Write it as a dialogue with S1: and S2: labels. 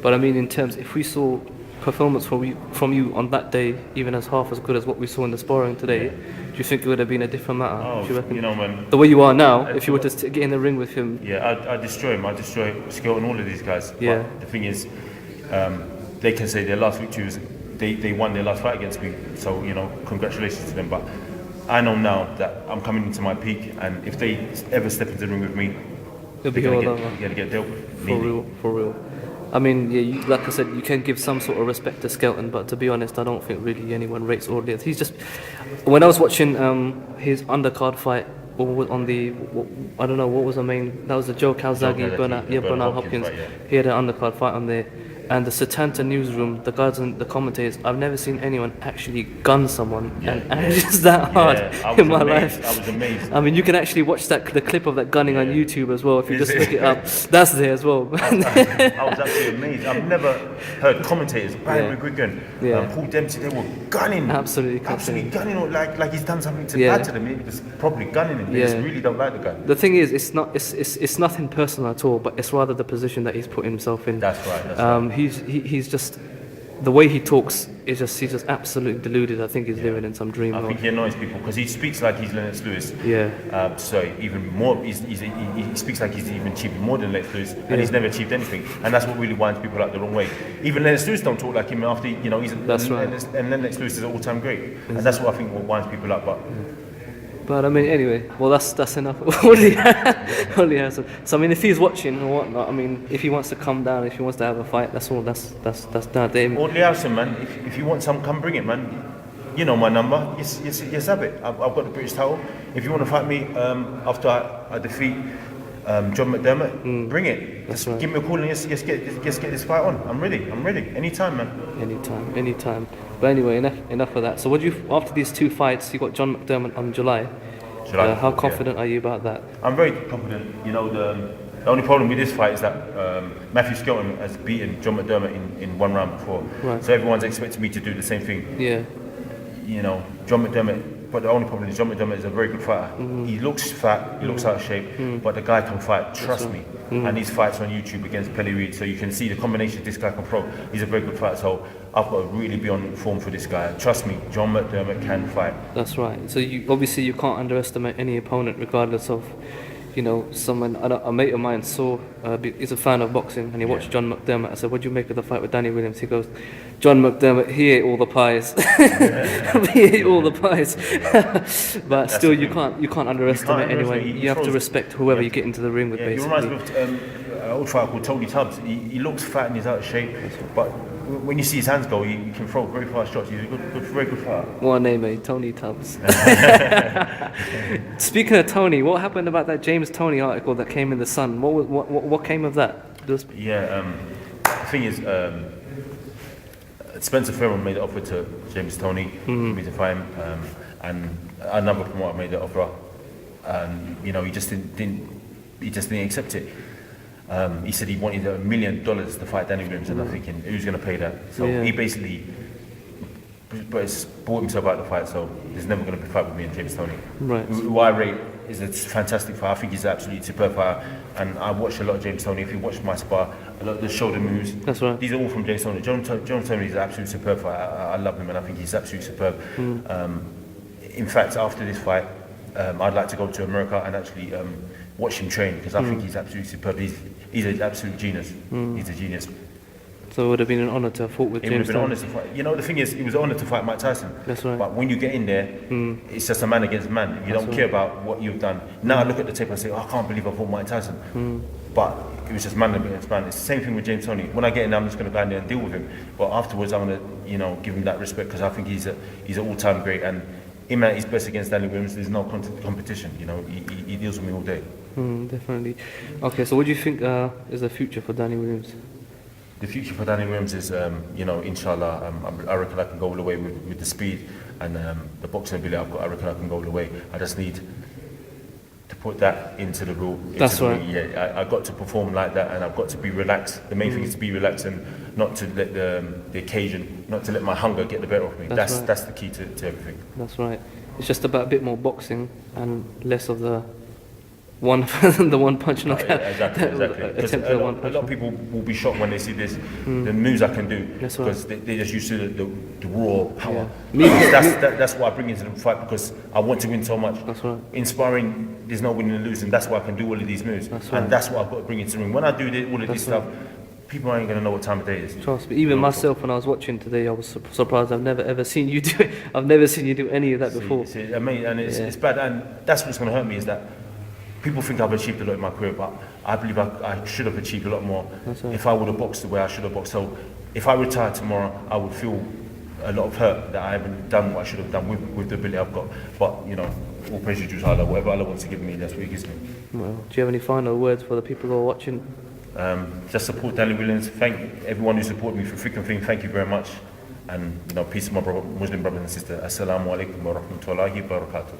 S1: But I mean, in terms, if we saw performance from you on that day, even as half as good as what we saw in the sparring today, do you think it would have been a different matter?
S2: Oh,
S1: Do you reckon?
S2: you know, man.
S1: The way you are now, if you were to get in the ring with him.
S2: Yeah, I destroy him. I destroy Skill and all of these guys.
S1: Yeah.
S2: But the thing is, they can say their last victory was they won their last fight against me. So you know, congratulations to them. But I know now that I'm coming into my peak, and if they ever step into the ring with me,
S1: It'll be
S2: they're
S1: all
S2: gonna get dealt with.
S1: For real. I mean, yeah, like I said, you can give some sort of respect to Skelton, but to be honest, I don't think really anyone rates Audley. He's just. When I was watching his undercard fight on the, I don't know what was the main. That was the Joe Calzaghe, Bernard Hopkins.
S2: Right, yeah.
S1: He had an undercard fight on there. And the Setanta newsroom, the guys and the commentators, I've never seen anyone actually gun someone and it's that hard in my life.
S2: I was amazed.
S1: I mean, you can actually watch the clip of that gunning on YouTube as well if you just look it up. That's there as well.
S2: I was absolutely amazed. I've never heard commentators, Barry McGuigan, Paul Dempsey, they were gunning.
S1: Absolutely
S2: gunning, like he's done something bad to them. He was probably gunning him. They just really don't like the guy.
S1: The thing is, it's nothing personal at all, but it's rather the position that he's put himself in.
S2: That's right.
S1: He's just, the way he talks is just, he's just absolutely deluded. I think he's living in some dream.
S2: I think he annoys people because he speaks like he's Lennox Lewis.
S1: Yeah.
S2: So even more, he speaks like he's even achieved more than Lennox Lewis, and he's never achieved anything. And that's what really winds people up the wrong way. Even Lennox Lewis don't talk like him after, you know, and Lennox Lewis is an all-time great. And that's what I think what winds people up.
S1: But I mean, anyway, well, that's enough. Audley Harrison. So I mean, if he's watching or whatnot, I mean, if he wants to come down, if he wants to have a fight, that's all. That's down to him.
S2: Audley Harrison, man. If you want some, come bring it, man. You know my number. Yes, have it. I've got the British title. If you want to fight me after I defeat John McDermott, bring it. Just give me a call and let's get this fight on. I'm ready. Anytime, man.
S1: Anytime. But anyway, enough of that. So what do you, after these two fights, you got John McDermott on July. How confident are you about that?
S2: I'm very confident. You know, the only problem with this fight is that Matthew Skelton has beaten John McDermott in one round before. Right. So everyone's expecting me to do the same thing.
S1: Yeah.
S2: You know, John McDermott. But the only problem is John McDermott is a very good fighter. He looks fat, he looks out of shape, but the guy can fight, trust me. And his fights on YouTube against Pelly Reid, so you can see the combination this guy can throw. He's a very good fighter, so I've got to really be on form for this guy. Trust me, John McDermott can fight.
S1: That's right. So you can't underestimate any opponent regardless of, you know, someone, a mate of mine saw, he's a fan of boxing, and he watched John McDermott. I said, what do you make of the fight with Danny Williams? He goes, John McDermott, he ate all the pies. He ate all the pies. But still, you can't underestimate anyone. You have to respect whoever you get into the ring with, basically.
S2: He reminds me of an old fighter called Tony Tubbs. He looks fat and he's out of shape, but when you see his hands go, he can throw very fast shots. He's a very good fighter. What
S1: a name, eh? Tony Tubbs. Speaking of Tony, what happened about that James Toney article that came in the Sun? What came of that?
S2: The thing is, Spencer Fairmont made the offer to James Toney for me to fight him, and another promoter made the offer, and you know he just didn't accept it. He said he wanted $1 million to fight Danny Williams, and I'm thinking, who's going to pay that? So he basically bought himself out of the fight, so there's never going to be a fight with me and James Toney.
S1: Right.
S2: Who I rate is a fantastic fighter. I think he's an absolutely superb fighter, and I watched a lot of James Toney. If you watch my spar, a lot of the shoulder moves,
S1: that's right.
S2: These are all from James Toney. John Toney is an absolute superb fighter. I love him, and I think he's absolutely superb. In fact, after this fight, I'd like to go to America and actually watch him train, because I think he's absolutely superb. He's an absolute genius. He's a genius.
S1: So it would have been an honour to have fought with James Toney. It would have been an honour to fight. You know, the thing is, it was an honour to fight Mike Tyson. That's right.
S2: But when you get in there, it's just a man against man. You don't care about what you've done. Now I look at the tape and say, I can't believe I fought Mike Tyson. But it was just man against man. It's the same thing with James Toney. When I get in there, I'm just going to go in there and deal with him. But afterwards, I'm going to, you know, give him that respect, because I think he's an all-time great. And him at his best against Danny Williams, there's no competition. You know, he deals with me all day.
S1: Definitely. Okay, so what do you think is the future for Danny Williams?
S2: The future for Danny Williams is, you know, inshallah, I reckon I can go all the way with the speed and the boxing ability I've got. I reckon I can go all the way. I just need to put that into the rule.
S1: That's right.
S2: Yeah, I got to perform like that, and I've got to be relaxed. The main thing is to be relaxed and not to let the occasion, not to let my hunger get the better of me. That's the key to everything.
S1: That's right. It's just about a bit more boxing and less of the one the one punch knockout.
S2: Exactly. Because
S1: Attempt
S2: a
S1: the one
S2: lot
S1: punch.
S2: of people will be shocked when they see this, the moves I can do,
S1: That's right.
S2: because they're just used to the raw power.
S1: Yeah.
S2: That's what I bring into the fight, because I want to win so much.
S1: That's right.
S2: In sparring, there's no winning and losing. That's why I can do all of these moves,
S1: That's right.
S2: and that's what I've got to bring into the ring. When I do all of this stuff, people ain't gonna know what time of day it is.
S1: Trust me. Even myself, when I was watching today, I was surprised. I've never ever seen you do it. I've never seen you do any of that before.
S2: I mean, and it's bad, and that's what's going to hurt me, is that people think I've achieved a lot in my career, but I believe I should have achieved a lot more if I would have boxed the way I should have boxed. So if I retire tomorrow, I would feel a lot of hurt that I haven't done what I should have done with the ability I've got. But all praise is due to Allah. Whatever Allah wants to give me, that's what He gives me.
S1: Well, do you have any final words for the people who are watching?
S2: Just support Danny Williams. Thank everyone who supported me for thick and thin. Thank you very much. And peace to my Muslim brothers and sisters. Assalamu alaikum wa rahmatullahi wa barakatuh.